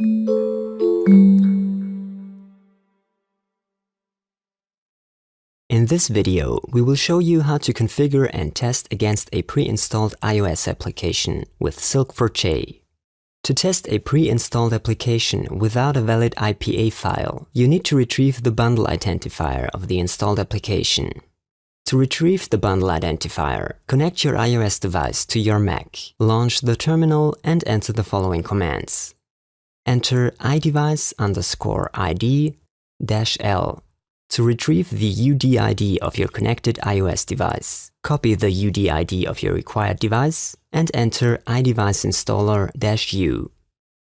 In this video, we will show you how to configure and test against a pre-installed iOS application with Silk4J. To test a pre-installed application without a valid IPA file, you need to retrieve the bundle identifier of the installed application. To retrieve the bundle identifier, connect your iOS device to your Mac, launch the terminal and enter the following commands. Enter iDevice_ID-L. To retrieve the UDID of your connected iOS device, copy the UDID of your required device and enter iDeviceInstaller-U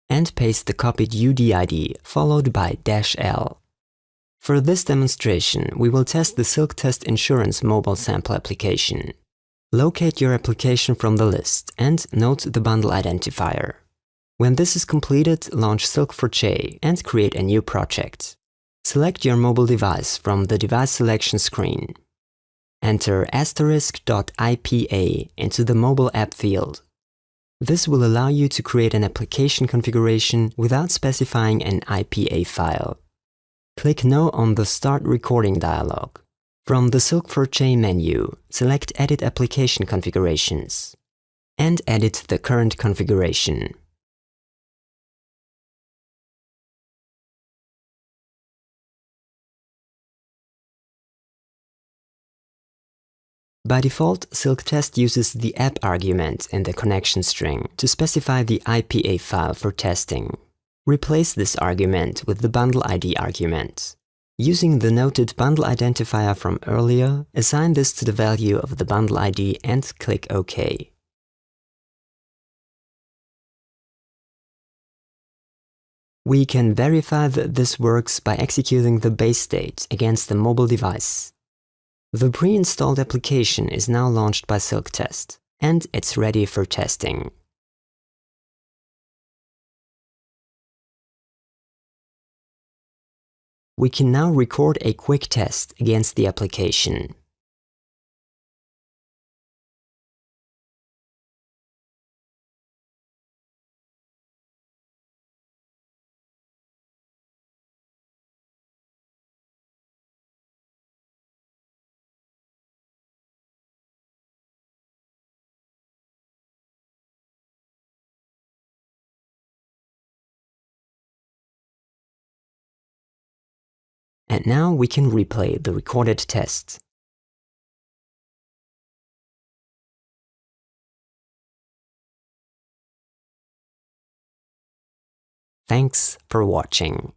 and paste the copied UDID followed by -L. For this demonstration, we will test the Silk Test Insurance mobile sample application. Locate your application from the list and note the bundle identifier. When this is completed, launch Silk4J and create a new project. Select your mobile device from the device selection screen. Enter *.ipa into the mobile app field. This will allow you to create an application configuration without specifying an IPA file. Click No on the Start Recording dialog. From the Silk4J menu, select Edit Application Configurations and edit the current configuration. By default, Silk Test uses the app argument in the connection string to specify the IPA file for testing. Replace this argument with the bundle ID argument. Using the noted bundle identifier from earlier, assign this to the value of the bundle ID and click OK. We can verify that this works by executing the base state against the mobile device. The pre-installed application is now launched by Silk Test, and it's ready for testing. We can now record a quick test against the application. And now we can replay the recorded test. Thanks for watching.